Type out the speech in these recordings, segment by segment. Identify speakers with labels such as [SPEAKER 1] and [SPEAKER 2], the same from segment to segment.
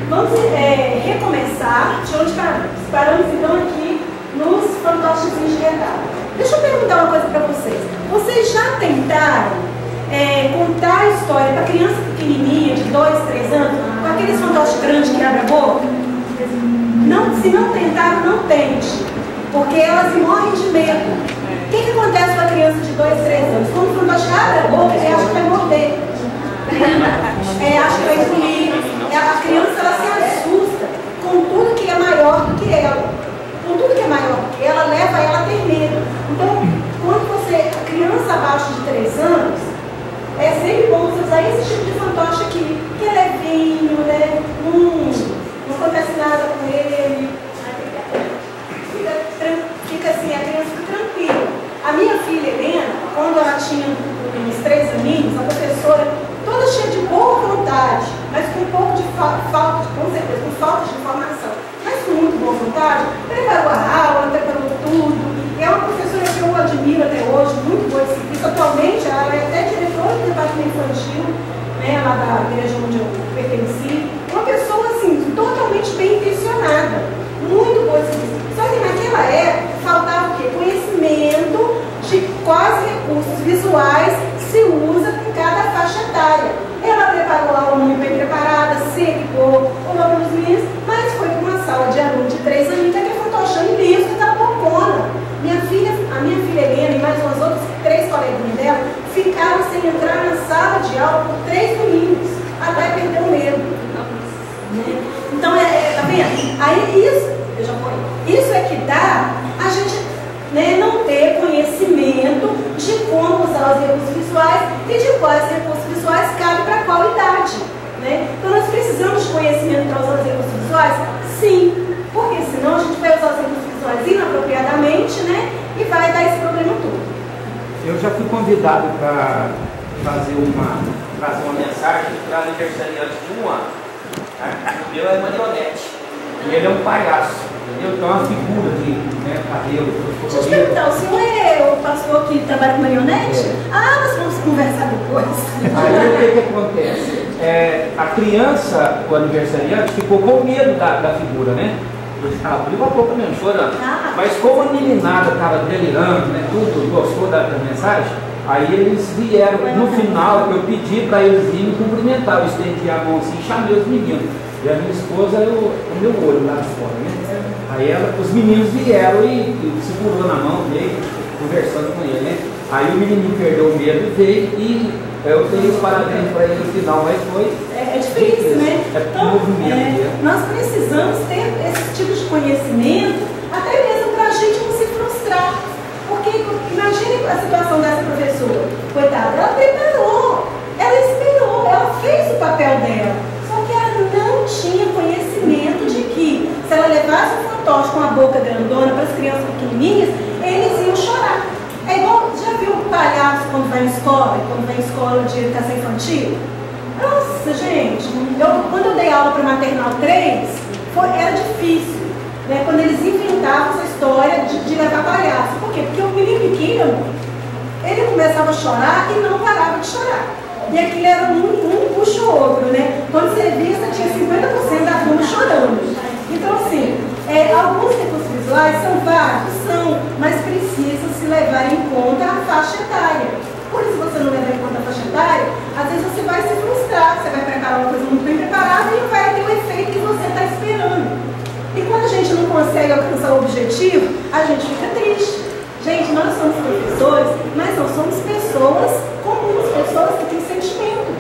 [SPEAKER 1] Vamos recomeçar de onde paramos. Paramos então aqui nos fantoches de retalho. Deixa eu perguntar uma coisa para vocês. Vocês já tentaram contar a história para criança pequenininha de 2, 3 anos, com aqueles fantoches grandes que abrem a boca? Não, se não tentaram, não tente, porque elas morrem de medo. O que acontece com a criança de 2, 3 anos? Quando o fantoche abre a boca, ela acha que vai morder. Acha que vai engolir. A criança ela se assusta com tudo que é maior do que ela. Com tudo que é maior do que ela, leva ela a ter medo. Então, quando a criança abaixo de 3 anos, é sempre bom você usar esse tipo de fantoche aqui, que é levinho, né? Não acontece nada com ele. Fica assim, a criança fica tranquila. A minha filha Helena, quando ela tinha uns 3 aninhos, a professora, toda cheia de boa vontade, mas com um pouco de falta, com certeza, com falta de informação, mas com muito boa vontade, preparou a aula, preparou tudo. E é uma professora que eu admiro até hoje, muito boa de serviço. Atualmente, ela é até diretora do departamento infantil, né, lá da igreja onde eu pertenci. Uma pessoa, assim, totalmente bem intencionada, muito boa de serviço. Só que naquela época, faltava o quê? Conhecimento de quais recursos visuais se usa com cada faixa etária. Ela preparou a aula muito bem preparada, se equipou, olhou para os meninos, mas foi para uma sala de aluno de 3 anos que é fantochando livros, que está bocona. A minha filha Helena e mais umas outras 3 coleguinhas dela ficaram sem entrar na sala de aula por 3 domingos, até perder o medo. Né? Então, tá vendo? Aí isso é que dá a gente, né, não ter conhecimento de como usar os recursos visuais e de quais recursos visuais cabem para qual idade. Né? Então nós precisamos de conhecimento para usar os recursos visuais? Sim, porque senão a gente vai usar os recursos visuais inapropriadamente, né, e vai dar esse problema todo.
[SPEAKER 2] Eu já fui convidado para trazer uma mensagem para aniversariante de 1 ano. O meu é marionete. E ele é um palhaço. Entendeu? Então é uma figura de, né, cabelo.
[SPEAKER 1] Deixa eu te perguntar, o senhor é o pastor que trabalha com marionete?
[SPEAKER 2] É.
[SPEAKER 1] Ah, nós vamos conversar depois.
[SPEAKER 2] Aí o que acontece? A criança, o aniversariante, ficou com medo da figura, né? Ele abriu a boca mesmo, chorando. Mas como a meninada estava delirando, né, tudo, gostou da mensagem, aí eles vieram. No final, eu pedi para eles virem me cumprimentar. Eu estendi a mão assim e chamei os meninos. E a minha esposa, o meu olho lá de fora, né? Aí os meninos vieram e segurou na mão, veio conversando com ele, né? Aí o menininho perdeu o medo e veio e eu dei os parabéns para ele no final, mas foi...
[SPEAKER 1] É difícil, né? Então,
[SPEAKER 2] movimento,
[SPEAKER 1] nós precisamos ter esse tipo de conhecimento, até mesmo para a gente não se frustrar. Porque imagine a situação dessa professora. Coitada, ela preparou, ela esperou, ela fez o papel dela. Só que ela não tinha conhecimento de que se ela levasse um fantoche com a boca grandona para as crianças pequenininhas, eles iam chorar. É igual, já viu o palhaço quando vai em escola de educação infantil? Nossa, gente, quando eu dei aula para maternal 3, era difícil, né? Quando eles inventavam essa história de levar palhaço. Por quê? Porque o menino pequeno, ele começava a chorar e não parava de chorar. E aquilo era um puxa o outro, né? Quando você via, você tinha 50% da turma chorando. Então, assim, alguns recursos visuais são vários, mas precisa se levar em conta a faixa etária. Por isso, se você não levar em conta a faixa etária, às vezes você vai se frustrar, você vai preparar uma coisa muito bem preparada e não vai ter o efeito que você está esperando. E quando a gente não consegue alcançar o objetivo, a gente fica triste. Gente, nós somos professores, mas nós somos pessoas comuns, pessoas que têm sentimento.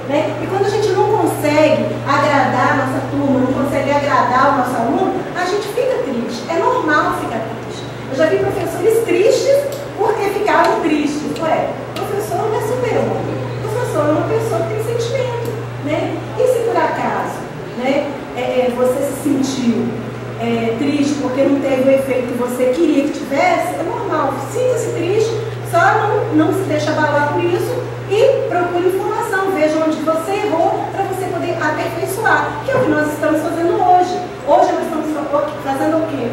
[SPEAKER 1] Né? E quando a gente não consegue agradar a nossa turma, não consegue agradar o nosso aluno, a gente fica triste. É normal ficar triste. Eu já vi professores tristes porque ficaram tristes. Ué, professor não é super-homem. Professor é uma pessoa que tem sentimento. Né? E se por acaso, né, você se sentiu triste porque não teve o efeito que você queria que tivesse, é normal. Sinta-se triste, só não se deixa abalar por isso e procure informação. Veja onde você errou para você poder aperfeiçoar, que é o que nós estamos fazendo hoje. Hoje nós estamos fazendo o quê?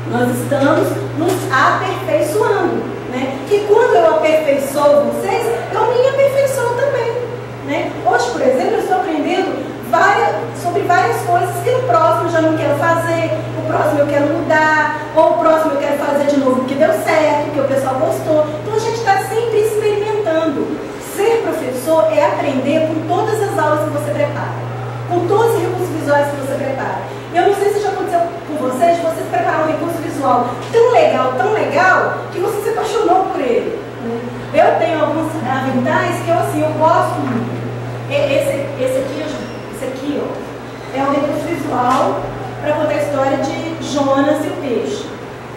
[SPEAKER 1] Nós estamos nos aperfeiçoando, né? E quando eu aperfeiçoo vocês, eu me aperfeiçoo também, né? Hoje, por exemplo, eu estou aprendendo coisas que no próximo eu já não quero fazer, o próximo eu quero mudar, ou o próximo eu quero fazer de novo porque deu certo, porque o pessoal gostou. Então a gente está sempre experimentando. Ser professor é aprender com todas as aulas que você prepara, com todos os recursos visuais que você prepara. Eu não sei se já aconteceu com vocês preparar um recurso visual tão legal, que você se apaixonou por ele. Eu tenho alguns aventais que eu gosto muito. Esse aqui, ó, é um recurso visual para contar a história de Jonas e o peixe.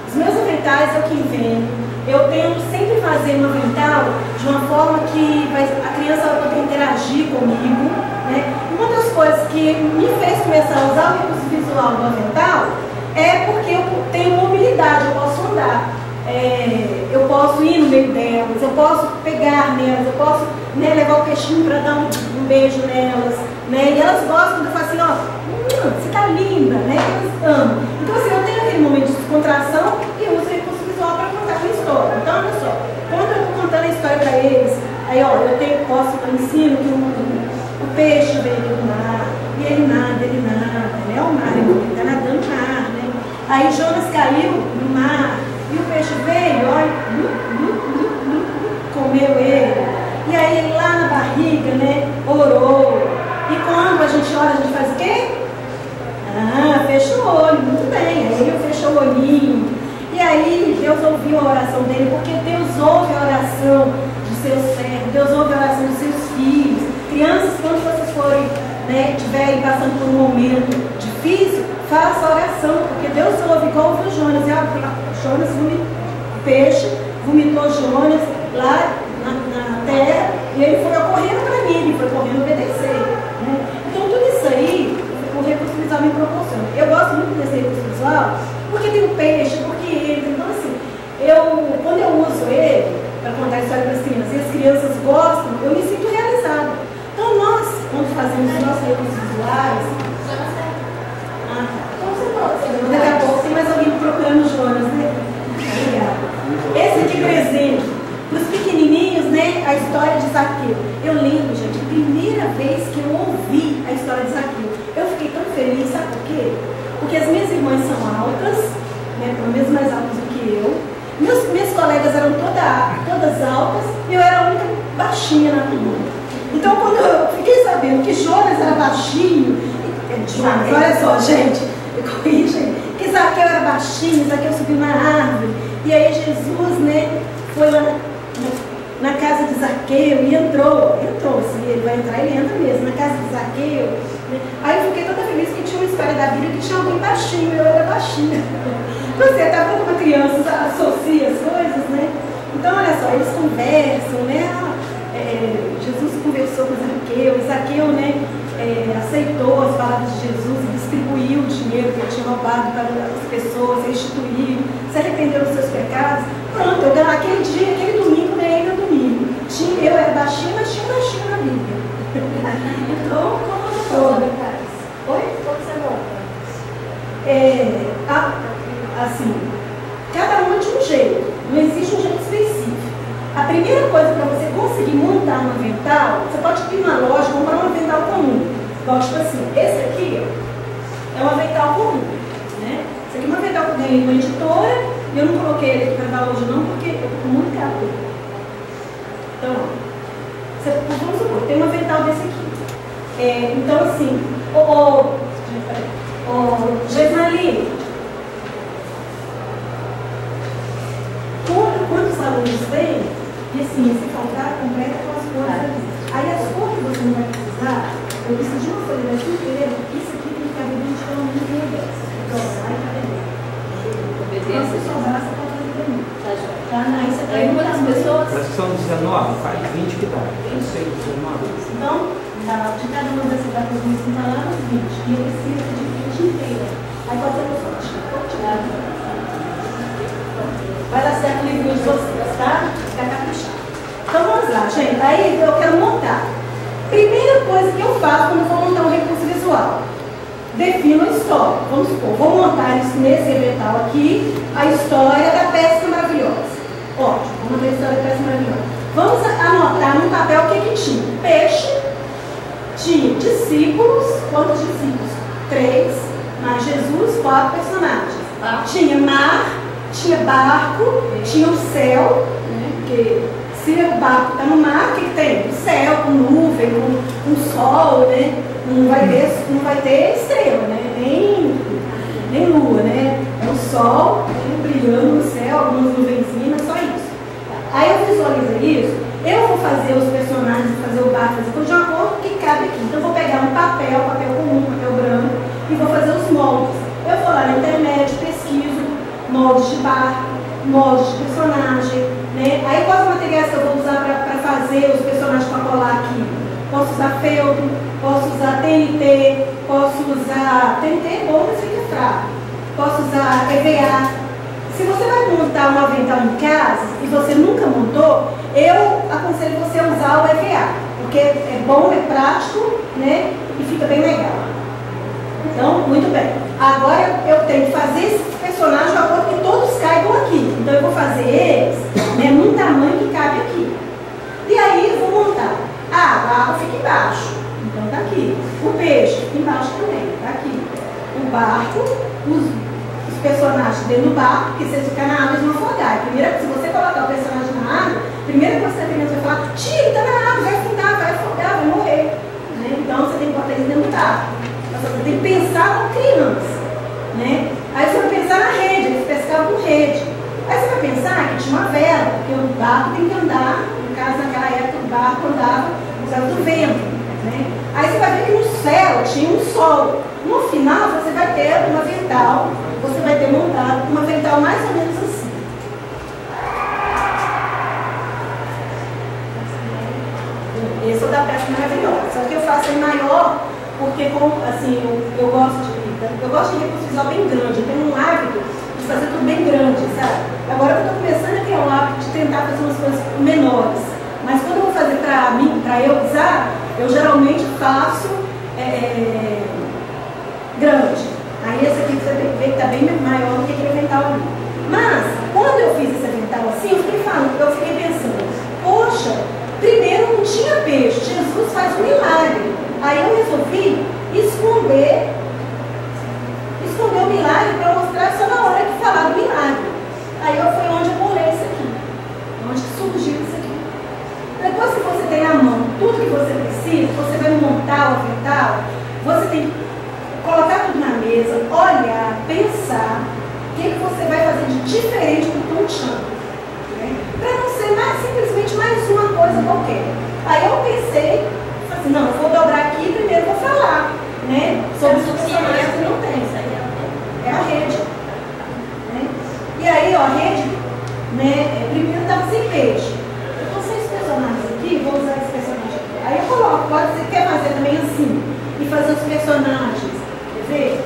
[SPEAKER 1] Os meus aventais eu que invento. Eu tento sempre fazer um avental de uma forma que a criança vai poder interagir comigo, né? Uma das coisas que me fez começar a usar o recurso visual do avental é porque eu tenho mobilidade, eu posso andar. Eu posso ir no meio delas, eu posso pegar nelas, eu posso, né, levar o peixinho para dar um beijo nelas, né? E elas gostam quando eu falo assim, ó, você tá linda, né? Elas amam. Então assim, eu tenho aquele momento de descontração e eu uso o recurso visual para contar uma história. Então olha só, quando eu estou contando a história para eles, aí ó, eu ensino que o peixe veio do mar, e ele nada, né? O mar, ele está nadando no mar, né? Aí Jonas caiu no mar. E o peixe veio, olha, comeu ele. E aí ele lá na barriga, né, orou. E quando a gente ora, a gente faz o quê? Fecha o olho, muito bem. Aí ele fechou o olhinho. E aí Deus ouviu a oração dele, porque Deus ouve a oração dos seus servos, Deus ouve a oração dos seus filhos. Crianças, quando vocês forem, né, estiverem passando por um momento difícil, faça a oração, porque Deus ouve, igual ouviu Jonas. Jonas vomitou, o peixe vomitou Jonas lá na terra, e ele foi correndo para mim, ele foi correndo obedecer, né? Então tudo isso aí, o recurso visual me proporciona. Eu gosto muito desse recurso visual, porque tem o peixe, porque entra. Então assim, quando eu uso ele para contar a história para as crianças, e as crianças gostam, eu me sinto realizada. Então nós, quando fazemos os nossos recursos visuais, daqui a pouco tem mais alguém procurando Jonas, né? Obrigada. Esse aqui, por exemplo, para os pequenininhos, né? A história de Zaqueu. Eu lembro, gente, a primeira vez que eu ouvi a história de Zaqueu, eu fiquei tão feliz, sabe por quê? Porque as minhas irmãs são altas, né? Pelo menos mais altas do que eu. Minhas colegas eram todas altas e eu era a única baixinha na turma. Então, quando eu fiquei sabendo que Jonas era baixinho, olha só, gente. Que Zaqueu era baixinho, Zaqueu subiu na árvore. E aí Jesus, né, foi lá na casa de Zaqueu e entrou. Se ele vai entrar, ele entra mesmo, na casa de Zaqueu. Né? Aí eu fiquei toda feliz que tinha uma história da Bíblia que tinha alguém baixinho, eu era baixinha. Você tá vendo como a criança associa as coisas, né? Então, olha só, eles conversam, né? Jesus conversou com Zaqueu, e Zaqueu, né, aceitou as palavras de Jesus e distribuiu o dinheiro que ele tinha roubado para as pessoas, restituiu, se arrependeu dos seus pecados. Pronto, aquele dia, aquele domingo, ganhei meu domingo. Eu era baixinha, mas tinha baixinho na Bíblia. Então, como toda. Oi?
[SPEAKER 3] Como você monta?
[SPEAKER 1] Assim, cada um de um jeito, não existe um jeito específico. A primeira coisa para você conseguir montar um avental, você pode ir na loja e comprar um avental comum. Igual, tipo assim, esse aqui é um avental comum, né? Esse aqui é um avental que eu ganhei de uma editora e eu não coloquei ele aqui para dar hoje não, porque eu tô com muito calor. Então, vamos supor, tem um avental desse aqui. Então, assim, Gesmali, quantos alunos tem? E assim, se faltar, completa com as cores ali. Aí as cores que você não vai precisar, eu preciso de uma folha dessa inteira, isso aqui tem que caber dentro de pelo menos meia dessa. Então, vai caber dentro. Se sobrar, você pode fazer pra mim. Tá, não, isso aqui é muitas pessoas.
[SPEAKER 2] Parece que são 19, faz 20 que dá. 26, 19.
[SPEAKER 1] Então, de cada uma dessas datas que está lá nos 20. E eu preciso de 20 inteira. Aí pode ser pessoa tirar. Vai dar certo o livro de vocês, tá? Fica caprichado. Então vamos lá, gente. Aí eu quero montar. Primeira coisa que eu faço quando eu vou montar um recurso visual, defino a história. Vamos supor, vou montar nesse avental aqui a história da pesca maravilhosa. Ótimo, vamos montar a história da pesca maravilhosa. Vamos anotar no papel o que tinha. Peixe, tinha discípulos. Quantos discípulos? 3, mais Jesus, 4 personagens. Tinha mar, tinha barco, tinha o céu, né? Porque se o barco está no mar, o que tem? O céu, com nuvem, com sol, né? Não vai ter estrela, né? Nem lua, né? É o sol, né? Brilhando no céu, algumas nuvenzinhas, só isso. Aí eu visualizo isso, eu vou fazer os personagens, fazer o barco, fazer tudo de acordo com o que cabe aqui. Então eu vou pegar um papel comum, papel branco, e vou fazer os moldes. Eu vou lá na internet, pesquiso moldes de barco, moldes de personagem, né? Aí quais materiais que eu vou usar para fazer os personagens para colar aqui? Posso usar feltro, posso usar TNT, posso usar... TNT é bom, mas fica fraco. Posso usar EVA. Se você vai montar um avental em casa e você nunca montou, eu aconselho você a usar o EVA, porque é bom, é prático, né? E fica bem legal. Então, muito bem. Agora eu tenho que fazer esse personagem de acordo que todos caibam aqui. Então eu vou fazer eles, né, num tamanho que cabe aqui. E aí eu vou montar. A água fica embaixo. Então tá aqui. O peixe fica embaixo também. Tá aqui. O barco, os personagens dentro do barco, porque se eles ficarem na água, eles vão afogar. Primeiro, se você colocar o personagem na água, primeiro que você vai falar, tira, tá na água, vai afundar, vai afogar, vai morrer. Né? Então você tem que botar eles dentro do barco. Você tem que pensar como criança. Né? Aí você vai pensar na rede, eles pescavam com rede. Aí você vai pensar que tinha uma vela, porque o barco tem que andar, no caso naquela época o barco andava por causa do vento. Né? Aí você vai ver que no céu tinha um sol. No final você vai ter um avental, você vai ter montado um avental mais ou menos assim. Esse é o da peça maravilhosa. Só que eu faço ele maior, porque assim, eu gosto de recurso visual bem grande. Eu tenho um hábito de fazer tudo bem grande, sabe? Agora eu estou começando a criar um hábito de tentar fazer umas coisas menores. Mas quando eu vou fazer para mim, para eu usar, eu geralmente faço grande. Aí esse aqui você tem que ver que está bem maior do que aquele avental ali. Mas, quando eu fiz esse avental assim, eu fiquei pensando, poxa, primeiro não tinha peixe, Jesus faz um milagre. Aí eu resolvi esconder o milagre para mostrar só na hora que falar do milagre. Aí foi onde eu bolei isso aqui, onde surgiu isso aqui. Depois que você tem na mão tudo que você precisa, você vai montar o avental, você tem que colocar tudo na mesa, olhar, pensar o que você vai fazer de diferente do que estão achando. Né? Para não ser simplesmente mais uma coisa qualquer. Aí eu pensei, assim, não, eu vou dobrar aqui e primeiro vou falar, né, sobre os personagens que não tem. É a rede. Né? E aí, ó, a rede, né, primeiro estava sem peixe. Eu estou sem os personagens aqui, vou usar esse personagem aqui. Aí eu coloco, você quer fazer também assim, e fazer os personagens, quer ver?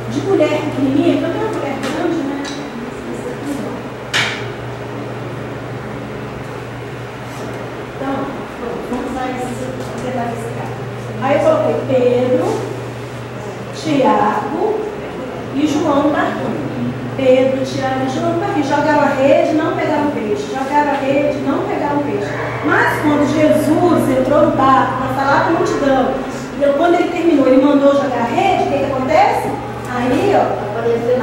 [SPEAKER 1] De mulher pequenininha, porque eu tenho uma mulher grande, né? Então, vamos usar esses detalhes aqui. Aí eu coloquei Pedro, Tiago e João no barquinho. Pedro, Tiago e João no barquinho. Jogaram a rede, não pegaram peixe. Jogaram a rede, não pegaram peixe. Mas quando Jesus entrou no barco para falar com a multidão, e quando ele terminou, ele mandou jogar a rede, o que acontece? Aí, ó,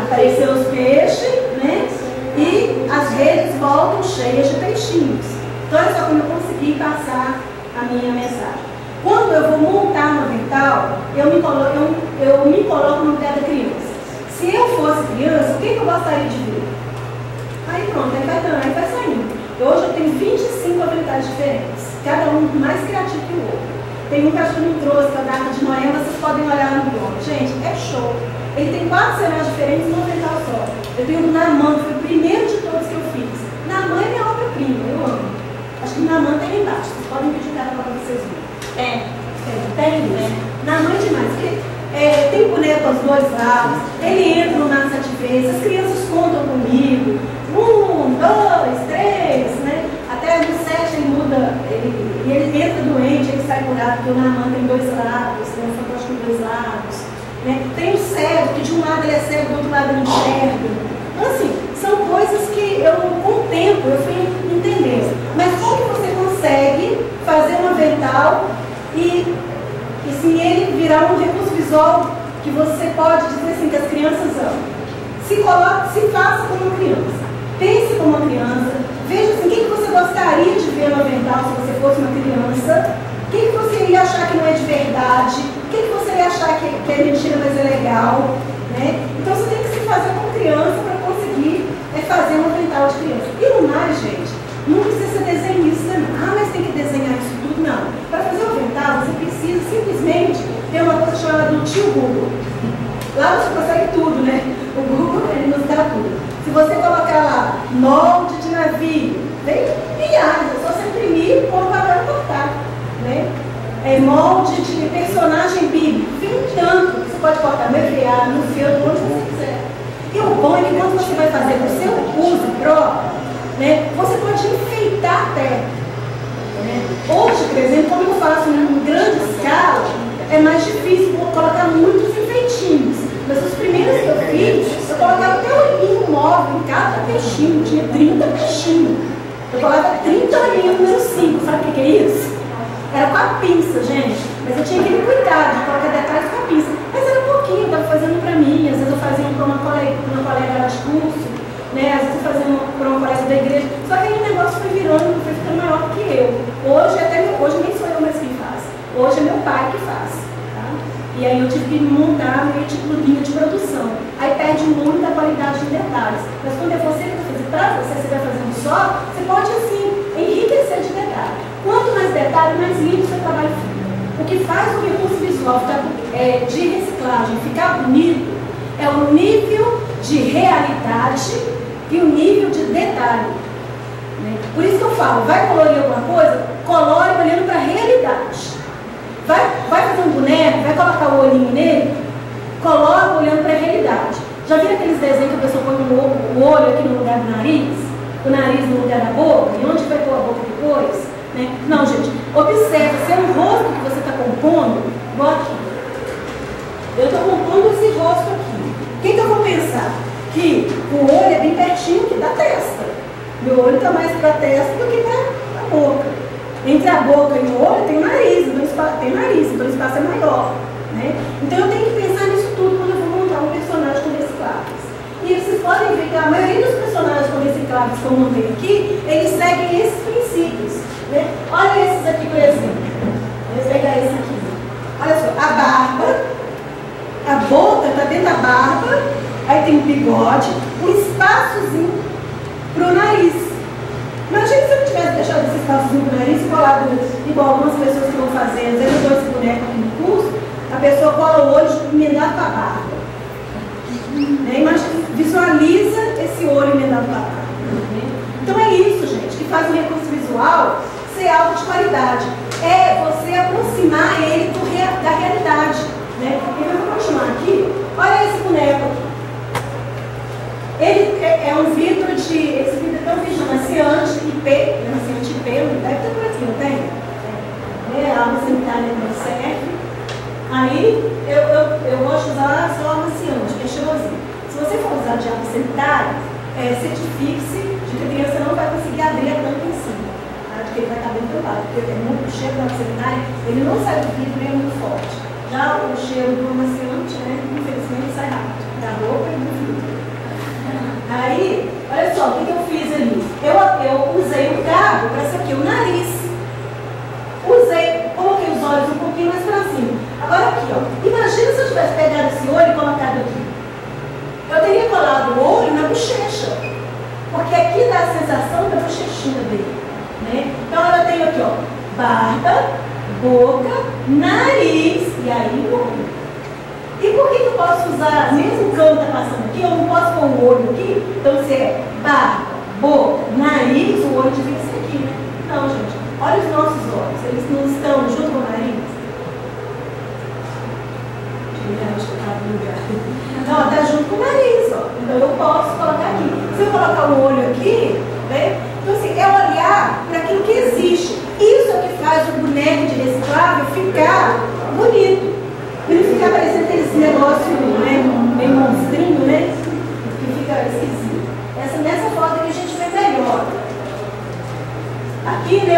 [SPEAKER 1] apareceu os peixes, né? E as redes voltam cheias de peixinhos. Então é só como eu consegui passar a minha mensagem. Quando eu vou montar um avental, eu me coloco no lugar da criança. Se eu fosse criança, o que eu gostaria de ver? Aí pronto, aí vai saindo. Hoje eu tenho 25 aventais diferentes, cada um mais criativo que o outro. Tem um que acho que não trouxe, da data de Noé, vocês podem olhar no blog. Gente, é show. Ele tem 4 cenários diferentes num avental só. Eu tenho o Naamã, que foi o primeiro de todos que eu fiz. Naamã é minha obra-prima, eu amo. Acho que o Naamã tem aí embaixo, vocês podem pedir cada para vocês verem. Tem isso. Naamã é demais, porque tem boneco aos 2 lados, ele entra no mar 7 vezes, as crianças contam comigo. 1, 2, 3, né? Até no 7 ele muda, ele entra doente, ele sai curado, porque o Naamã tem 2 lados, tem um fantoche com 2 lados. Né? Tem o cego, que de um lado ele é cego, do outro lado ele enxerga. Então, assim, são coisas que eu, com o tempo, eu fui entendendo. Mas como que você consegue fazer um avental e e sim ele virar um recurso visual que você pode dizer assim, que as crianças amam. Se faça como uma criança, pense como uma criança, veja assim, o que você gostaria de ver no avental se você fosse uma criança, o que você ia achar que não é de verdade, o que você ia achar que é mentira, mas é legal, né? Então você tem que se fazer como criança para conseguir fazer um avental de criança. E no mais, gente, não precisa ser desenhista, não. Ah, mas tem que desenhar isso tudo, não. Para fazer o avental, você precisa simplesmente ter uma coisa chamada do tio Google. Lá você consegue tudo, né? O Google, ele nos dá tudo. Se você colocar lá, molde de navio, vem milhares, é só você imprimir, pôr o papel e cortar, né? Molde de personagem bíblico, vem tanto, você pode cortar no EVA, no filtro, onde você quiser. E o bom é que quando você vai fazer o seu uso próprio, né, você pode enfeitar a terra. Né? Hoje, por exemplo, quando eu faço em grande escala, é mais difícil colocar muitos enfeitinhos. Mas os primeiros que eu fiz, eu colocava até olhinho móvel em cada peixinho, tinha 30 peixinhos. Eu colocava 30 olhinhos número 5, sabe o que é isso? Era com a pinça, gente. Mas eu tinha aquele cuidado de colocar detalhes com a pinça. Mas era pouquinho, eu estava fazendo para mim, às vezes eu fazia para uma colega lá de curso, né? Às vezes eu fazia para uma colega da igreja. Só que aí o negócio foi virando, foi ficando maior que eu. Hoje nem sou eu mais quem faz. Hoje é meu pai que faz. Tá? E aí eu tive que montar meio tipo linha de produção. Aí perde muito a qualidade de detalhes. Mas quando é você que vai fazer para você vai fazendo só, você pode assim enriquecer de detalhes. Quanto mais detalhe, mais limpo o seu trabalho fica. O que faz o recurso visual de reciclagem ficar bonito é o nível de realidade e o nível de detalhe. Né? Por isso que eu falo, vai colorir alguma coisa? Colore olhando para a realidade. Vai fazer um boneco, vai colocar o olhinho nele? Coloca olhando para a realidade. Já viram aqueles desenhos que a pessoa põe o olho aqui no lugar do nariz? O nariz no lugar da boca? E onde vai pôr a boca depois? Né? Não, gente, observe, se é um rosto que você está compondo, igual aqui. Eu estou compondo esse rosto aqui. O que eu vou pensar? Que o olho é bem pertinho aqui da testa. Meu olho está mais para a testa do que para a boca. Entre a boca e o olho tem o nariz, então o espaço é maior. Né? Então eu tenho que pensar nisso tudo quando eu vou montar um personagem com recicláveis. E vocês podem ver que a maioria dos personagens com recicláveis que eu montei aqui, eles seguem esses princípios. Né? Olha esses aqui, por exemplo. Vou pegar esse aqui. Olha só, a barba, a boca está dentro da barba, aí tem o bigode, um espaçozinho para o nariz. Imagina se eu tivesse deixado esse espaçozinho para o nariz colado, igual algumas pessoas que vão fazer, às vezes eu dou esse boneco aqui no curso, a pessoa cola o olho emendado com a barba. Né? Imagina, visualiza esse olho emendado com a barba. Né? Então é isso, gente, que faz o recurso visual ser algo de qualidade. É você aproximar ele da realidade. Né? E eu vou continuar aqui. Olha esse boneco aqui. Ele é um vidro de. Esse vidro é um vidro amaciante IP. Amaciante IP, deve ter por aqui, não tem? É, a água sanitária não serve. Aí eu gosto de usar só amaciante, que é cheirosinho. Se você for usar de água sanitária, certifique-se de que a criança não vai conseguir abrir a tampa em cima. Que ele vai estar bem trabalhado, porque tem muito cheiro da sanitária, ele não sai do vidro, é muito forte. Já o cheiro do amaciante, né, infelizmente sai rápido, da roupa e do vidro. Aí, olha só, o que eu fiz ali? Eu usei o cabo para isso aqui, o nariz. Coloquei os olhos um pouquinho mais para cima. Agora aqui, ó, imagina se eu tivesse pegado esse olho e colocado aqui. Eu teria colado o olho na bochecha, porque aqui dá a sensação da bochechinha dele. Né? Então ela tem aqui, ó, barba, boca, nariz e aí o olho. E por que eu posso usar, mesmo o cão está passando aqui, eu não posso pôr o olho aqui? Então se é barba, boca, nariz, o olho devia ser aqui, né? Não, gente, olha os nossos olhos, eles não estão junto com o nariz. Não, está junto com o nariz, ó. Então eu posso colocar aqui. Se eu colocar o olho aqui, né? Então, assim, é olhar para aquilo que existe. Isso é o que faz o boneco de reciclável ficar bonito. Para ele ficar parecendo aquele negócio, né, meio monstrinho, né? Que fica esquisito. Nessa foto aqui a gente vê melhor. Aqui, né,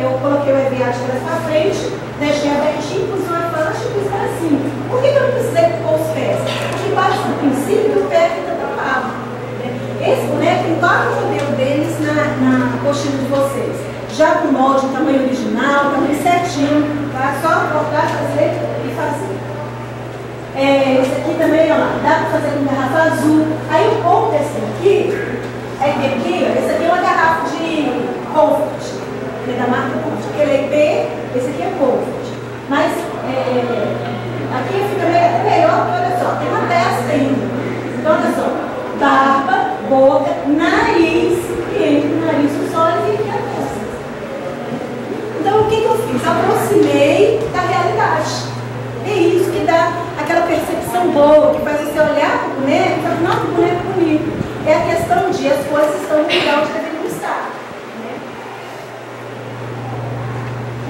[SPEAKER 1] eu coloquei o EVA de trás para frente, deixei abertinho, pus uma faixa está com molde, tamanho original, tamanho certinho, tá? Só cortar, fazer e fazer. Esse aqui também, ó lá, dá para fazer com garrafa azul. Aí o ponto desse aqui é que aqui, ó, esse aqui é uma garrafa de Comfort, ele é da marca Comfort. Ele é IP, esse aqui é Comfort. Mas aqui fica melhor, porque olha só, tem uma testa ainda. Então olha só, barba, boca, nariz, e entre o nariz o sol e aqui a testa. Então o que eu fiz? Aproximei da realidade. É isso que dá aquela percepção boa, que faz você olhar para o boneco e falar, nossa, o boneco é bonito. É a questão de as coisas estão no lugar onde deveriam estar. Né?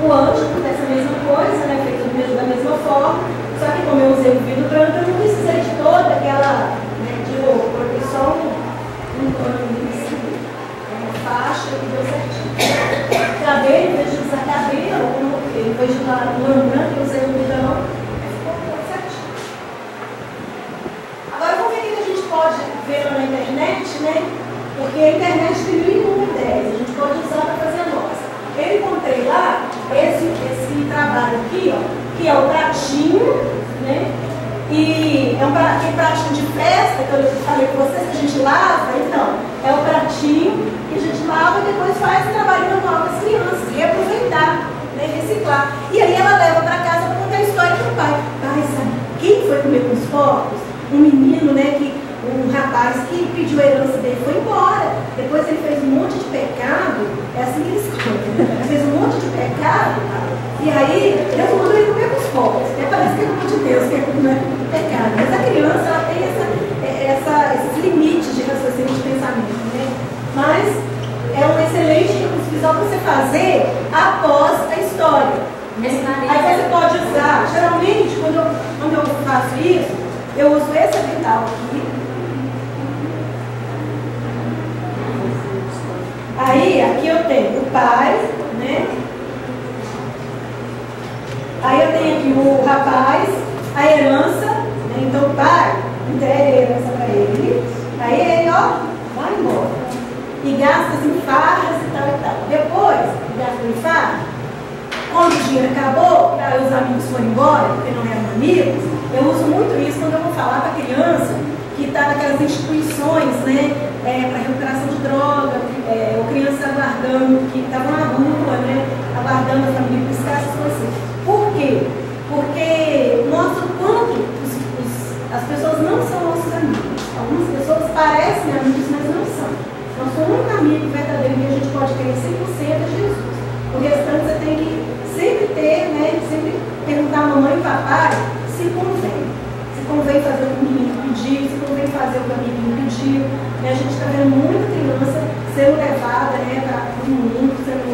[SPEAKER 1] O anjo acontece a mesma coisa, né? Feito da mesma forma, só que como eu usei o vidro branco, eu não precisei de toda aquela, né, de roupa, porque só um pano faixa e deu certinho. Cabelo, em vez de usar cabelo, em vez de usar lã branca, eu usei o vidrão. Pode ver na internet, né? Porque a internet tem 1001 ideias, a gente pode usar para fazer a nossa. Eu encontrei lá esse trabalho aqui, ó, que é o pratinho, né? E é aquele pratinho de festa que eu falei com vocês que a gente lava, então, é o pratinho que a gente lava e depois faz trabalho manual com as crianças, reaproveitar, né? Reciclar. E aí ela leva para casa para contar a história para o pai. Pai, sabe quem foi comer com os porcos? Um menino, né, um rapaz que pediu a herança dele foi embora. Depois ele fez um monte de pecado. É assim que eles contam. Ele fez um monte de pecado. E aí, Deus mandou ele comer com os pobres. Parece que é culpa de Deus que é comer pecado. Mas a criança, ela tem esses limites de raciocínio de pensamento, né? Mas é um excelente recurso visual para você fazer após a história. Aí você pode usar, geralmente, quando eu faço isso, eu uso esse avental aqui. Aí, aqui eu tenho o pai, né? Aí eu tenho aqui o rapaz, a herança, né? Então o pai entrega a herança para ele. Aí ele, ó, vai embora. E gasta em farras e tal e tal. Depois, gasta em farra. Quando o dinheiro acabou, aí os amigos foram embora, porque não eram amigos, eu uso muito isso quando eu vou falar para a criança que está naquelas instituições, né, para recuperação de droga, ou crianças aguardando, que estavam na rua, né, aguardando a família buscar essas coisas. Por quê? Porque mostra o quanto as pessoas não são nossos amigos. Algumas pessoas parecem amigos, mas não são. Nosso único amigo verdadeiro que a gente pode crer 100% é Jesus. O restante você tem que sempre ter, né, sempre perguntar a mamãe e papai se convém. Se convém fazer o que o menino pediu, se convém fazer o que o amiguinho pediu. Né? A gente está vendo muita criança sendo levada, né, para o mundo, sendo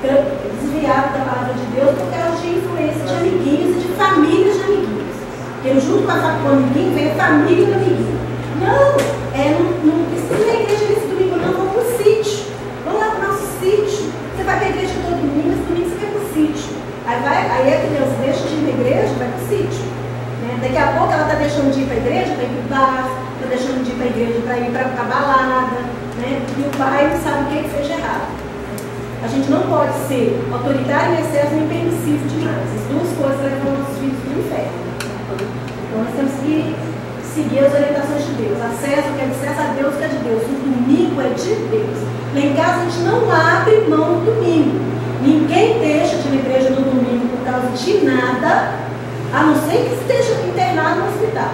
[SPEAKER 1] desviada da palavra de Deus por causa de influência de amiguinhos e de famílias de amiguinhos. Porque junto com o amiguinho vem a família do amiguinho. Não precisa ir na igreja nesse domingo, não. Vamos para o sítio. Vamos lá para o nosso sítio. Você vai para a igreja todo domingo, esse domingo você vai para o sítio. Aí a criança deixa de ir na igreja e vai para o sítio. Né? Daqui a pouco ela está deixando de ir para a igreja para ir para o bar, está deixando de ir para a igreja para ir para a balada. Né? E o pai não sabe o que fez de errado. A gente não pode ser autoritário em excesso nem permissivo demais. As duas coisas levam nossos filhos para o inferno. Então nós temos que seguir as orientações de Deus. Acesso o que é de César, a Deus o que é de Deus. O domingo é de Deus. Lá em casa a gente não abre mão do domingo. Ninguém deixa de ir na igreja no domingo por causa de nada, a não ser que esteja internado no hospital.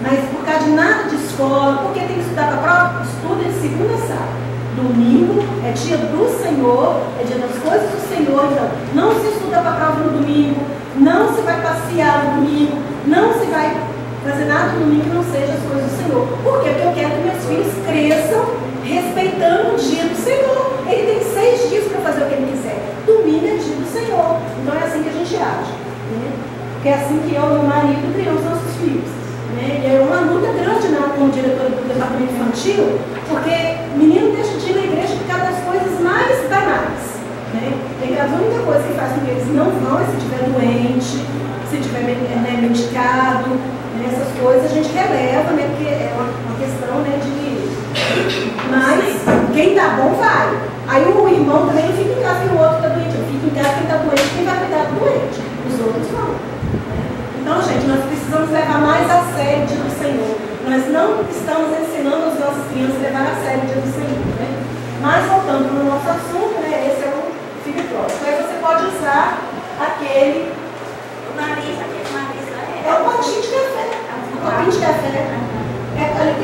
[SPEAKER 1] Mas por causa de nada de escola, porque tem que estudar para a prova, estuda de segunda a sábado. Domingo é dia do Senhor, é dia das coisas do Senhor. Então, não se estuda para a prova no domingo, não se vai passear no domingo, não se vai fazer nada no domingo que não seja as coisas do Senhor. Por quê? Porque eu quero que meus filhos cresçam respeitando o dia do Senhor. Ele tem 6 dias para fazer o que ele quiser. Domingo é dia do Senhor. Então é assim que a gente age. Né? Porque é assim que eu e meu marido criamos nossos filhos. Né? E é uma luta grande como diretora do departamento infantil, porque menino deixa de ir na igreja por causa das coisas mais banais. Né? E a única coisa que faz com que eles não vão é se estiver doente, se estiver medicado, né? Essas coisas a gente releva, né? Porque é uma questão, né, de... Mas quem tá bom vai. Aí o irmão também não fica em casa e o outro está precisamos levar mais a sério o dia do Senhor. Nós não estamos ensinando as nossas crianças a levar a sério o dia do Senhor, né? Mas voltando para o nosso assunto, né? Esse é o filho pródigo. Aí você pode usar aquele
[SPEAKER 3] nariz, aquele nariz lá
[SPEAKER 1] é o potinho de café. O copinho de café.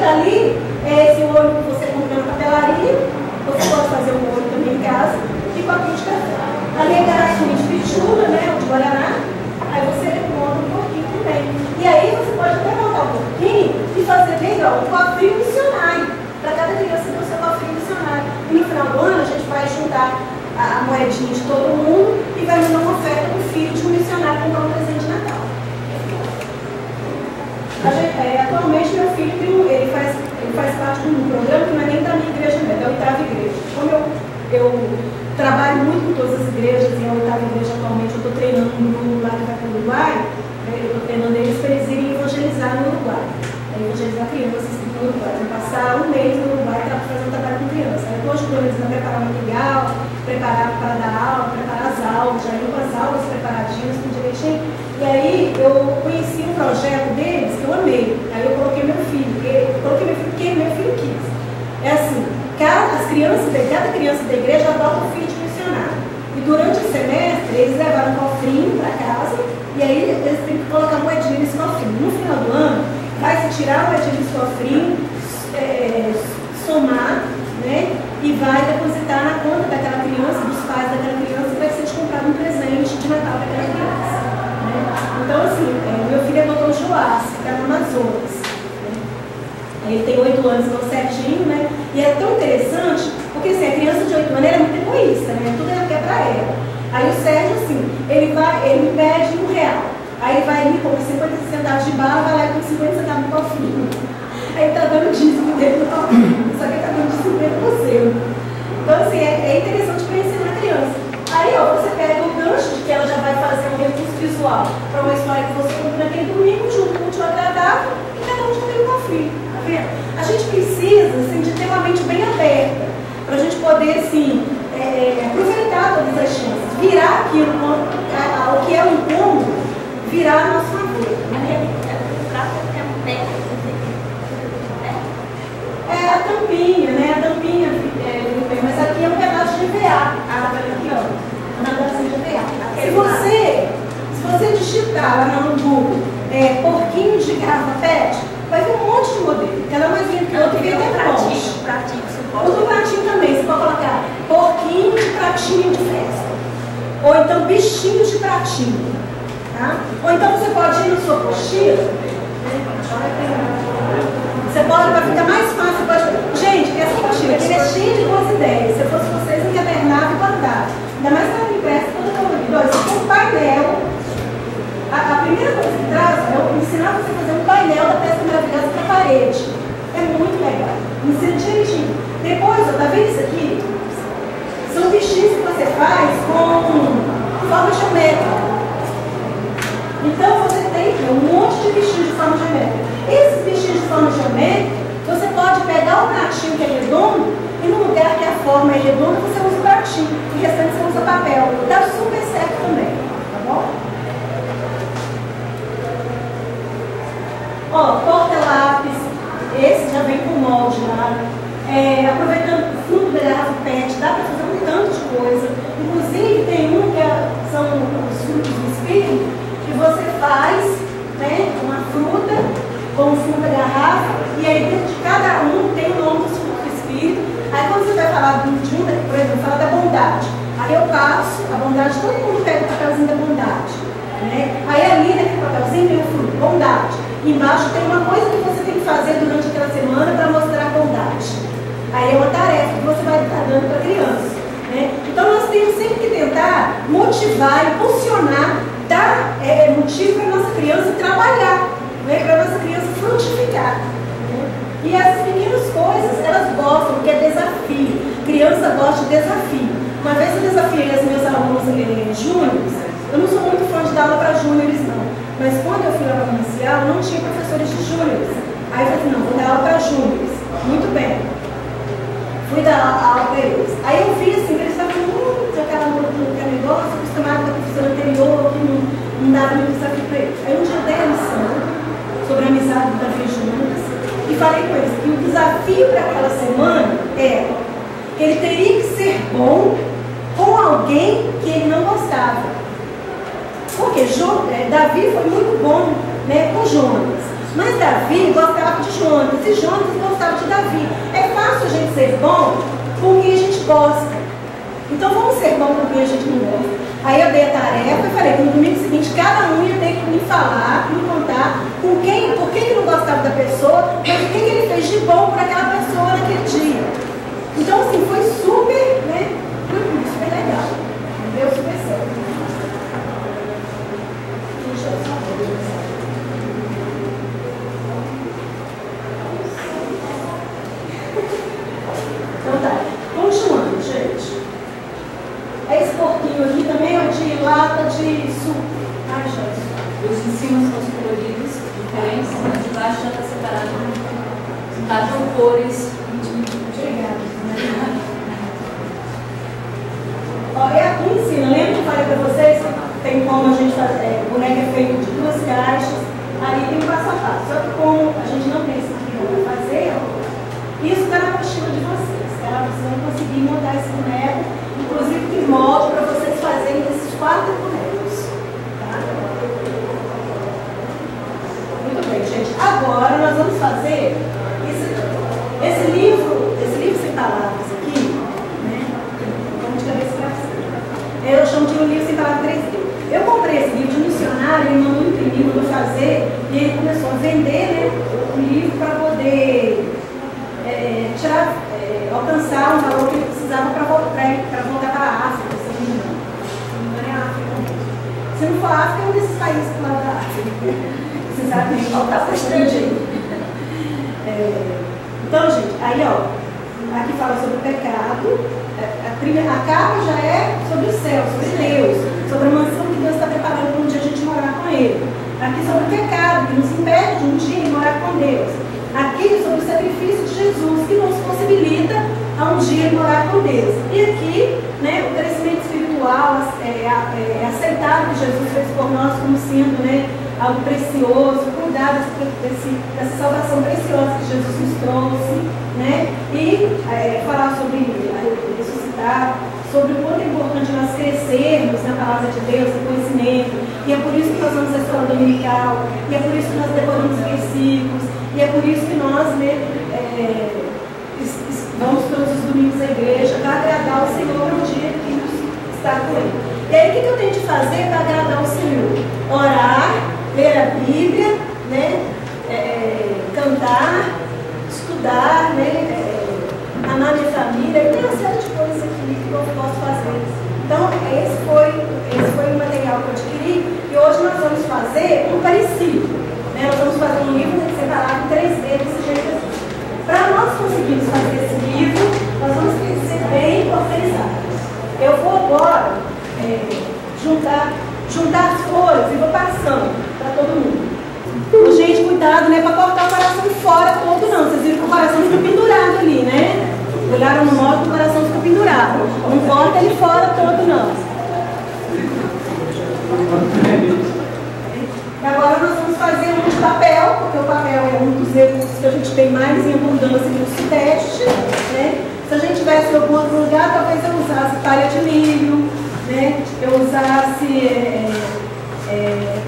[SPEAKER 1] Ali é esse olho que você compra na papelaria. Você pode fazer um olho também em casa e copinho de café. Ali é garrafinha de pitula, né? Ou de guaraná. Aí você monta um pouquinho também. E aí você pode até montar um pouquinho e fazer bem igual um cofrinho missionário. Para cada criança ter o seu cofrinho missionário. E no final do ano a gente vai juntar a moedinha de todo mundo e vai mandar uma oferta para o filho de um missionário comprar um presente de Natal. Atualmente meu filho ele faz parte de um programa que não é nem da minha igreja, não é da Oitava Igreja. Como eu trabalho muito com todas as igrejas e a Oitava Igreja atualmente eu estou treinando no lá que vai para o Uruguai, eu estou treinando eles para eles irem evangelizar no Uruguai. Evangelizar crianças no Uruguai. Vão passar um mês no Uruguai para fazer um trabalho com crianças. Aí eu estou ajudando eles a preparar o material, preparar para dar aula, preparar as aulas, já indo com as aulas preparadinhas, tudo direitinho. E aí eu conheci um projeto deles que eu amei. Aí eu coloquei meu filho, porque meu filho quis. É assim, cada criança da igreja adota um filho de missionário. E durante o semestre eles levaram um cofrinho para casa e aí eles têm que colocar moedinha nesse cofrinho. No final do ano, vai se tirar a moedinha desse cofrinho, somar, né? E vai depositar na conta daquela criança, dos pais daquela criança, vai ser comprado um presente de Natal daquela criança. Então, assim, meu filho é doutor Joás, que está no Amazonas. Né? Ele tem 8 anos, igual o Serginho, né? E é tão interessante, porque assim, a criança de 8 anos ela é muito egoísta, né? Tudo ela quer para ela. Aí o Sérgio, assim, ele me pede R$1. Aí ele vai ali, compra 50 centavos de bala, vai lá e compra 50 centavos de cofrinho. Aí ele está dando o dízimo dele no cofrinho, só que ele está dando dízimo dele para você. Então, assim, é interessante para ensinar a criança. Aí, ó, você pega o gancho de que ela já vai fazer um recurso visual para uma história que você conta naquele domingo, de um útil agradável, e cada um já tem um conflito, tá vendo? A gente precisa, assim, de ter uma mente bem aberta, para a gente poder, assim, aproveitar todas as chances, virar aquilo, o que é um incômodo, virar a nosso favor. É a tampinha, né? A tampinha, mas aqui é um pedaço de EVA. Aqui, ó. Um pedacinho de EVA. Se você digitar lá no Google porquinho de garrafa PET, vai ver um monte de modelo. Cada um mais lindo que o outro e vem até pratinho. O do pratinho também. Você pode colocar porquinho de pratinho de festa. Ou então bichinho de pratinho. Tá? Ou então você pode ir na sua apostila. Você pode, para ficar mais fácil, gente, essa apostila aqui é cheia de boas ideias. Se eu fosse vocês, encadernava e guardava. Ainda mais para a impressa toda colorida. Isso aqui é um painel. A primeira coisa que traz é eu ensinar você a fazer um painel da Pesca Maravilhosa para a parede. É muito legal. Ensina direitinho. Depois, ó, tá vendo isso aqui? São bichinhos que você faz com forma geométrica. Então você tem um monte de bichinhos de forma geométrica. Esses bichinhos de forma geométrica, você pode pegar o pratinho que é redondo e no lugar que a forma é redonda, você usa o pratinho. O restante você usa papel. Dá super certo também, tá bom? Ó, porta-lápis. Esse já vem com molde lá. Aproveitando o fundo da garrafa PET, dá para fazer um tanto de coisa. Inclusive tem um que são os frutos do espírito, que você faz, né, uma fruta com o fundo da garrafa, e aí dentro de cada um tem o nome dos frutos do espírito. Aí quando você vai falar de um, por exemplo, falar da bondade, aí eu passo a bondade, todo mundo pega o papelzinho da bondade, né? Aí ali naquele papelzinho tem o fruto, bondade. Embaixo tem uma coisa que você tem que fazer durante aquela semana para mostrar a bondade. Aí é uma tarefa que você vai estar dando para a criança, né? Então nós temos sempre que tentar motivar, impulsionar, dar motivo para a nossa criança trabalhar, né? Para a nossa criança frutificar. Né? E essas pequenas coisas, elas gostam, porque é desafio. Criança gosta de desafio. Uma vez eu desafiei os meus alunos júniores. Eu não sou muito fã de dar aula para júniores, não. Mas quando eu fui lá para a comercial, não tinha professores de júniores. Aí eu falei assim, não, vou dar aula para júniores. Muito bem. Fui dar aula para eles. Aí eu vi assim, que eles estavam muito aquele negócio, acostumados com a professora anterior, que não dava muito desafio para eles. Aí um dia dei a lição, sobre a amizade do Davi e Jonas, e falei com eles que o desafio para aquela semana era que ele teria que ser bom com alguém que ele não gostava. Porque Davi foi muito bom, né, com Jonas. Mas Davi gostava de Jonas e Jonas gostava de Davi. É fácil a gente ser bom com quem a gente gosta. Então vamos ser bom com quem a gente não gosta. Aí eu dei a tarefa e falei que no domingo seguinte cada um ia ter que me falar, me contar com quem, por que ele não gostava da pessoa, mas o que ele fez de bom para aquela pessoa naquele dia. Então assim, foi super, né? Super legal. Deu super certo. Deixa eu só ver. Então tá, continuando, gente. Esse porquinho aqui também é de lata de suco. Ai, gente.
[SPEAKER 4] Os de cima são os coloridos, diferentes, mas de baixo já está separado. Tá com cores.
[SPEAKER 1] Obrigada. Ó, e aqui em cima, lembra que eu falei para vocês que tem como a gente fazer, boneco é feito de 2 caixas, ali tem um passo a passo. Só que como a gente não tem esse material para fazer, ó, isso está na mochila de vocês, tá? Vocês vão conseguir montar esse boneco, inclusive tem molde para vocês fazerem esses 4 bonecos, tá? Muito bem, gente. Agora nós vamos fazer esse livro sem palavras aqui, né? Vamos de cabeça para cima. Eu chamo de um livro sem palavras 3D. Eu comprei esse livro de um missionário, ele mandou imprimir, mandou fazer, e ele começou a vender, né, o livro para poder alcançar um valor que ele precisava para voltar para a África, se não me engano. Não é África mesmo. Se não for África, é um desses países lá da África. Vocês sabem que voltar para o estrangeiro. Então, gente, aí ó, aqui fala sobre o pecado. A capa já é sobre o céu, sobre Deus, sobre a mansão que Deus está preparando para um dia a gente morar com Ele. Aqui sobre o pecado, que nos impede de um dia morar com Deus. Aqui sobre o sacrifício de Jesus, que nos possibilita a um dia morar com Deus. E aqui, né, o crescimento espiritual, aceitar que Jesus fez por nós como sendo, né, algo precioso, cuidar dessa salvação preciosa que Jesus nos trouxe, né? E falar sobre ressuscitar, sobre o quanto é importante nós crescermos na palavra de Deus, no conhecimento. E é por isso que nós vamos à escola dominical, e é por isso que nós decoramos versículos, e é por isso que nós, né, vamos todos os domingos à igreja para agradar o Senhor no dia que está com Ele. E aí o que eu tenho de fazer para agradar o Senhor? Orar, ler a Bíblia, né, cantar, estudar, né, amar minha família, e tem uma série de coisas aqui que eu posso fazer. Então, esse foi o material que eu adquiri, e hoje nós vamos fazer um parecido. Né? Nós vamos fazer um livro separado em 3D desse jeito aqui. Para nós conseguirmos fazer esse livro, nós vamos ter que ser bem organizados. Eu vou agora juntar as folhas e vou passando para todo mundo. Gente, cuidado, né? Para cortar o coração fora todo não. Vocês viram que o coração fica pendurado ali, né? Olharam no modo que o coração fica pendurado. Não corta ele fora todo não. E agora nós vamos fazer um de papel, porque o papel é um dos recursos que a gente tem mais em abundância no Sudeste, né? Se a gente tivesse em algum outro lugar, talvez eu usasse palha de milho, né? Eu usasse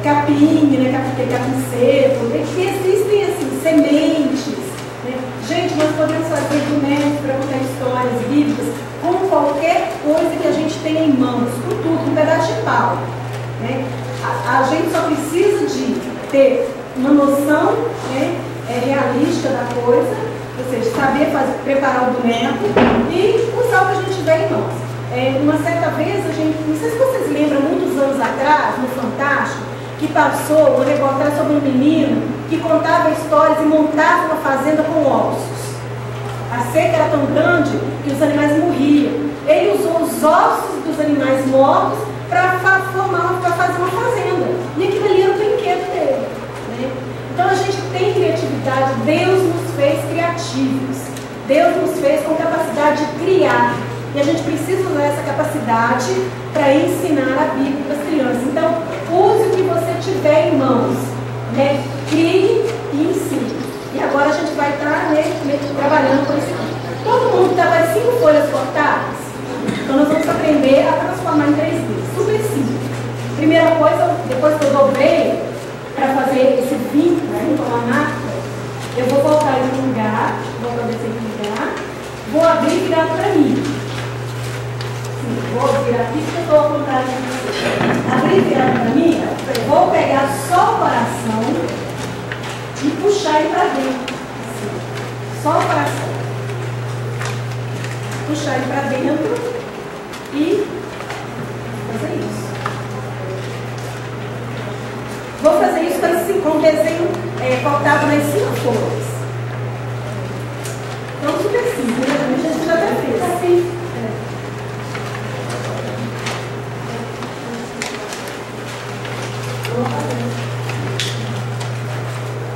[SPEAKER 1] capim, né? Capim seco, né? Que existem assim, sementes, né? Gente, nós podemos fazer bonecos para contar histórias bíblicas com qualquer coisa que a gente tenha em mãos, com tudo, um pedaço de pau, né? A gente só precisa de ter uma noção, né, realística da coisa, ou seja, saber preparar o boneco e usar o que a gente tiver em mãos. Uma certa vez, não sei se vocês lembram, muitos anos atrás, no Fantástico, que passou uma reportagem sobre um menino que contava histórias e montava uma fazenda com ossos. A seca era tão grande que os animais morriam. Ele usou os ossos dos animais mortos para fazer uma fazenda. E aquilo ali era o brinquedo dele. Né? Então a gente tem criatividade, Deus nos fez criativos. Deus nos fez com capacidade de criar. E a gente precisa usar essa capacidade para ensinar a Bíblia para as crianças. Então, use o que você tiver em mãos. Né? Crie Vou abrir virado para mim. Sim, vou virar aqui porque eu estou ao contrário de você. Abrir virado para mim, eu vou pegar só o coração e puxar ele para dentro. Assim, só o coração. Puxar ele para dentro e fazer isso. Vou fazer isso com o desenho cortado nas 5 folhas. Então, super simples, né? A gente já até fez. Assim.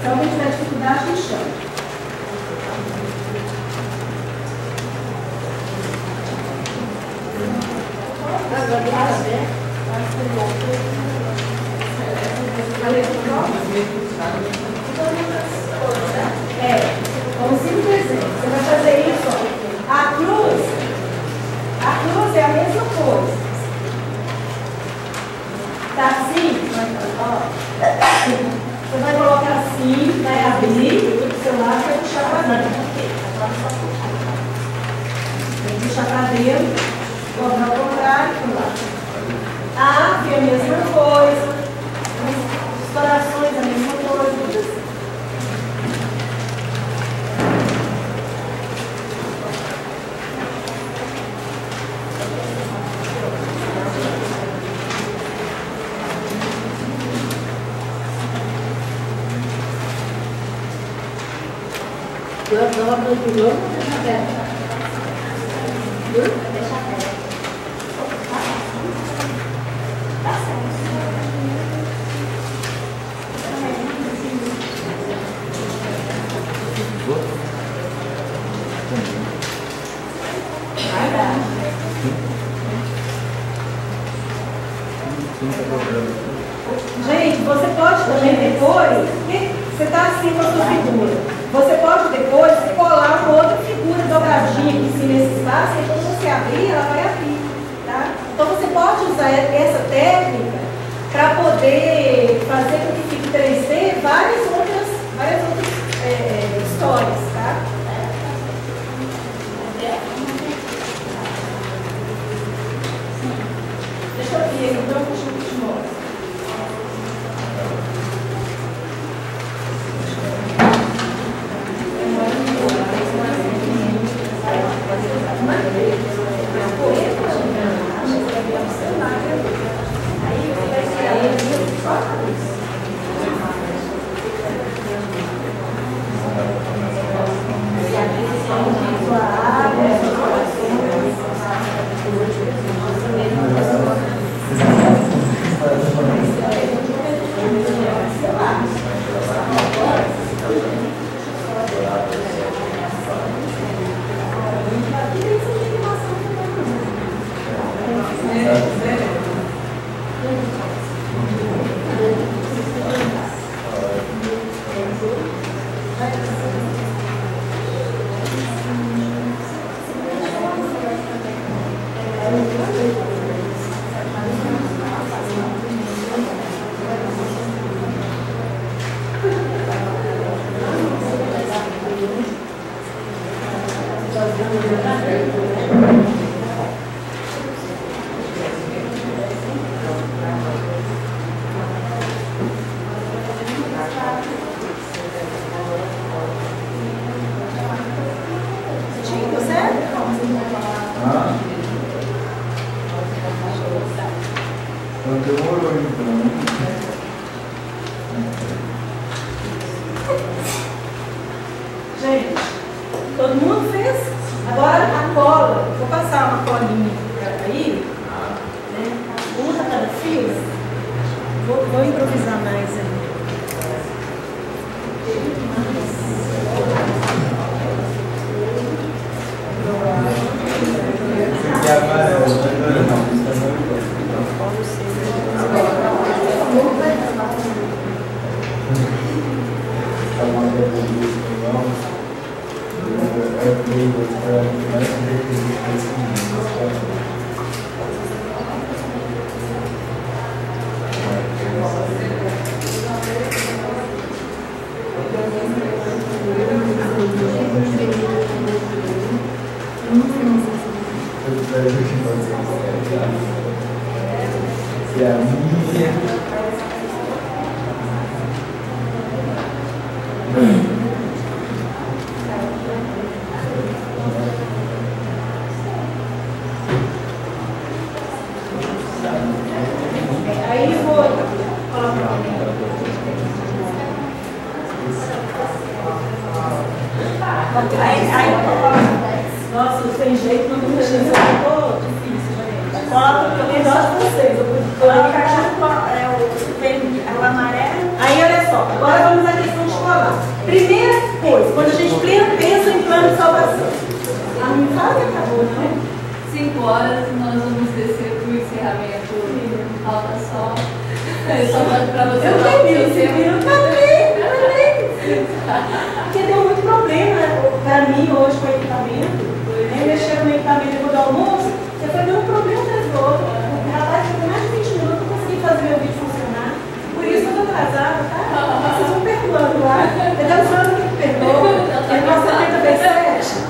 [SPEAKER 1] Se alguém tiver dificuldade, me chama. Como simples exemplo. Você vai fazer isso, ó. A cruz é a mesma coisa. Tá assim? Ó. Você vai colocar assim, vai abrir do seu lado e vai puxar para dentro. Vai puxar para dentro, dobrar ao contrário, pro lado. A ave é a mesma coisa. Os corações é a mesma coisa.
[SPEAKER 3] Eu dobro de novo, deixa aberto. Deixa aberto. Tá certo. Vai dar.
[SPEAKER 1] Gente, você pode também depois, você está assim com a sua figura, você pode depois colar uma outra figura dobradinha aqui assim, nesse espaço, e quando você abrir, ela vai abrir. Tá? Então você pode usar essa técnica para poder fazer com que fique 3D várias outras histórias. Tá? Deixa eu ver, então eu te mostro. Gente, todo mundo fez? Agora a cola, vou passar uma colinha aí, né? Uma cada fio. Vou improvisar mais aí. Aí eu vou colocar. Nossa, sem jeito, não me deixa. Ficou difícil, gente. Coloca o que eu tenho dó de vocês. O amarelo. Aí, olha só, agora vamos à questão escolar. Primeira coisa, quando a gente pensa em plano de salvação. A minha fala que acabou, não é?
[SPEAKER 4] 5 horas nós vamos descer para o encerramento. Falta só. Só para você
[SPEAKER 1] Eu também. Porque deu muito problema para mim hoje com o equipamento. Mexer no equipamento depois do almoço, você foi dando um problema atrás do outro. Rapaz, ficou mais de 20 minutos, eu consegui fazer meu vídeo funcionar. Por isso eu estou atrasada, tá? Vocês vão perdoando lá. Eu estou falando que perdoa. Eu posso 70 vezes 7.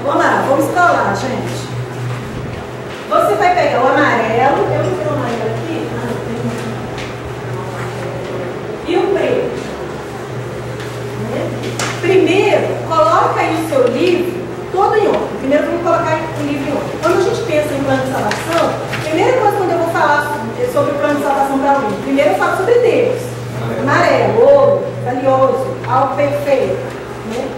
[SPEAKER 1] Vamos lá, vamos escolar, gente. Você vai pegar o amarelo. Eu não tenho o amarelo aqui? Ah, não tem. E o preto. Primeiro, coloca aí o seu livro todo em ordem. Primeiro vamos colocar o livro em ordem. Quando a gente pensa em plano de salvação, primeira coisa quando eu vou falar sobre o plano de salvação para alguém, primeiro eu falo sobre Deus. Amarelo, ouro, valioso, algo perfeito. Né?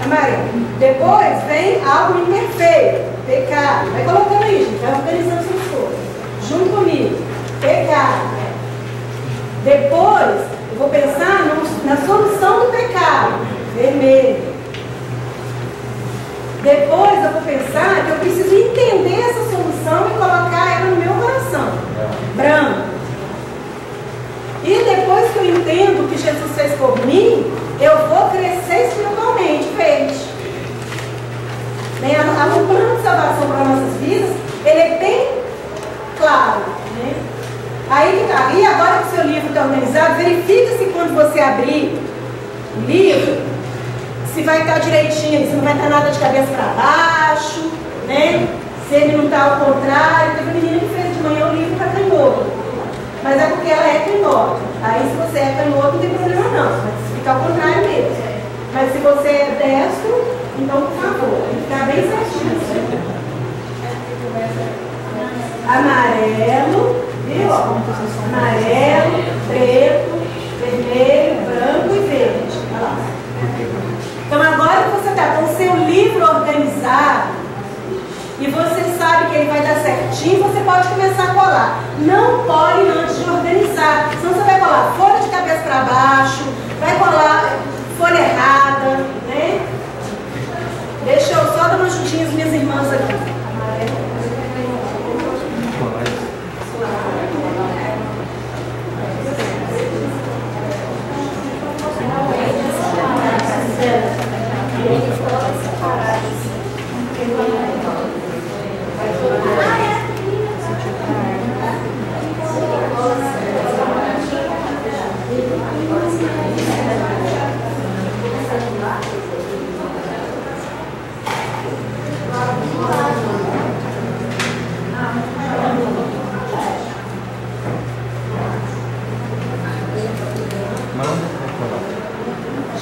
[SPEAKER 1] Amarelo. Depois vem algo imperfeito, pecado. Vai colocando aí, gente, vai organizando suas coisas. Junto comigo. Pecado. Depois, eu vou pensar na solução do pecado. Vermelho. Depois eu vou pensar que eu preciso entender essa solução e colocar ela no meu coração. Branco. E depois que eu entendo o que Jesus fez por mim, eu vou crescer espiritualmente. Verde. O plano de salvação para nossas vidas, ele é bem claro. Né? Aí tá. E agora que o seu livro está organizado, verifica se quando você abrir o livro, se vai estar direitinho, se não vai estar nada de cabeça para baixo, né? Se ele não está ao contrário. Teve uma menina que fez de manhã o livro para canhoto, mas é porque ela é canhota. Aí se você é canhoto não tem problema não, mas fica ao contrário mesmo. Mas se você é destro, então por favor, tem que ficar bem certinho. Amarelo, viu? Amarelo, preto, vermelho, branco e verde. Olha lá. Então agora que você está com o seu livro organizado e você sabe que ele vai dar certinho, você pode começar a colar. Não colhe antes de organizar, senão você vai colar folha de cabeça para baixo, vai colar folha errada, né? Deixa eu só dar uma ajudinha às minhas irmãs aqui.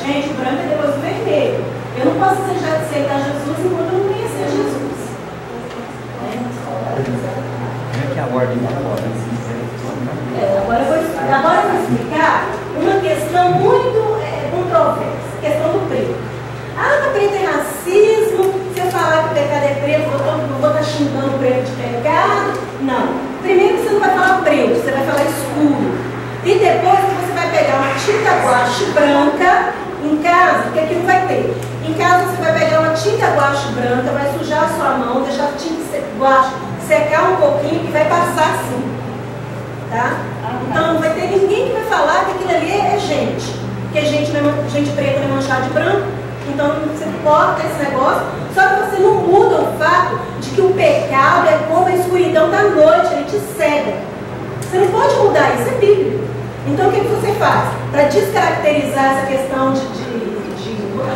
[SPEAKER 1] Gente, o branco é depois o vermelho. Eu não posso aceitar Jesus enquanto eu não conhecer Jesus.
[SPEAKER 2] Como é que é a ordem da ordem?
[SPEAKER 1] Agora eu vou explicar uma questão muito controversa, a questão do preto. Ah, preto é racismo, se eu falar que o pecado é preto, eu vou estar xingando o preto de pecado. Não. Primeiro você não vai falar preto, você vai falar escuro. E depois você vai pegar uma tinta guache branca em casa, porque aqui não vai ter. Em casa você vai pegar uma tinta guache branca, vai sujar a sua mão, deixar a tinta guache secar um pouquinho e vai passar assim. Tá? Então não vai ter ninguém que vai falar que aquilo ali é gente. Porque gente preta não é manchada de branco. Então você corta esse negócio. Só que você não muda o fato de que o pecado é como a escuridão da noite, ele te cega. Você não pode mudar, isso é bíblico. Então o que você faz? Para descaracterizar essa questão de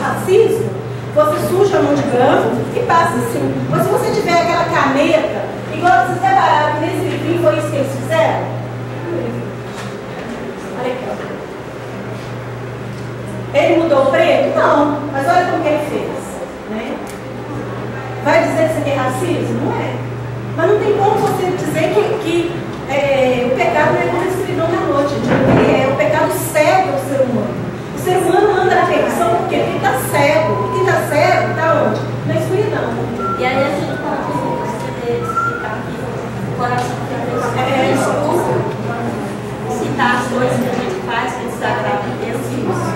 [SPEAKER 1] racismo, você suja a mão de branco e passa assim. Mas se você tiver aquela caneta, igual vocês repararam que nesse livrinho foi isso que eles fizeram? Olha aqui, ó. Ele mudou o preto? Não, mas olha como que ele fez, né? Vai dizer que isso aqui é racismo? Não é. Mas não tem como você dizer que o pecado não é como escrevidão da noite. Ele é, o pecado cega o ser humano. O ser humano anda na perdição por quê? Porque ele está cego. E quem está cego está onde? Na escuridão.
[SPEAKER 3] E aí a gente pode citar aqui o coração que a pessoa citar as coisas que a gente faz que desagrada a Deus e isso.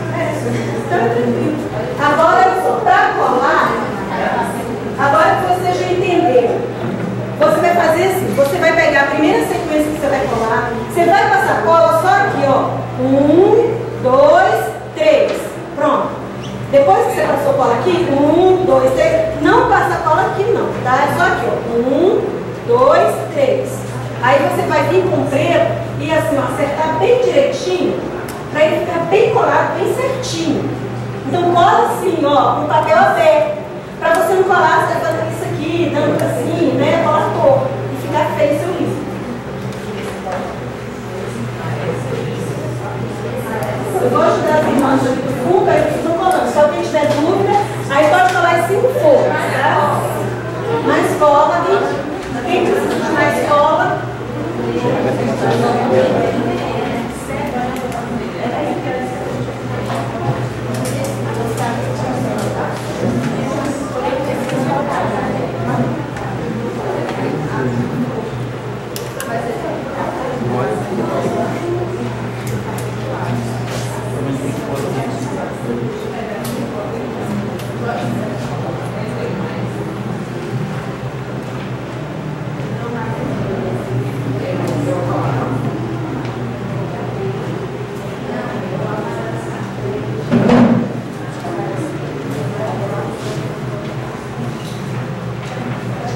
[SPEAKER 1] Agora, para colar, agora que você já entendeu, você vai fazer assim, você vai pegar a primeira sequência que você vai colar, você vai passar cola só aqui, ó. 1, 2, 3. Pronto. Depois que você passou cola aqui, 1, 2, 3. Não passa cola aqui não, tá? É só aqui, ó. 1, 2, 3. Aí você vai vir com o preto e assim, ó, acertar bem direitinho, para ele ficar bem colado, bem certinho. Então cola assim, ó, com papel aberto. Para você não colar, você vai fazer isso aqui, dando assim, né? Cola torto. E ficar feio seu livro. Eu vou ajudar as irmãs aqui do fundo, aí vocês vão colando. Se alguém tiver dúvida, aí pode colar em 5 folhas, tá? Mais cola, quem precisa de mais cola?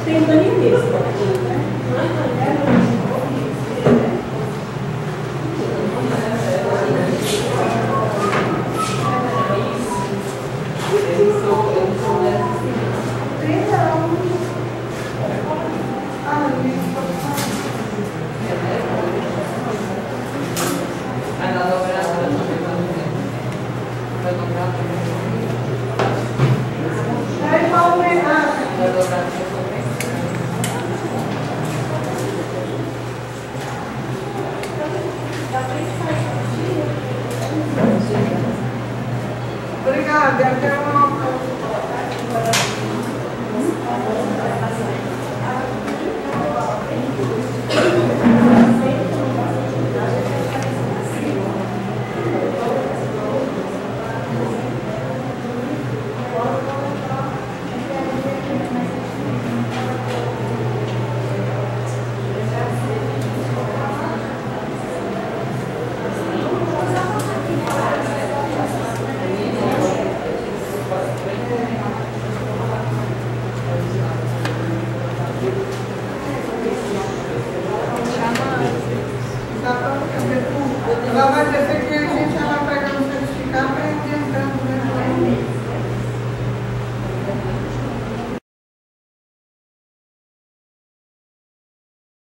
[SPEAKER 1] Tem um daninho mesmo.
[SPEAKER 5] Obrigada, até uma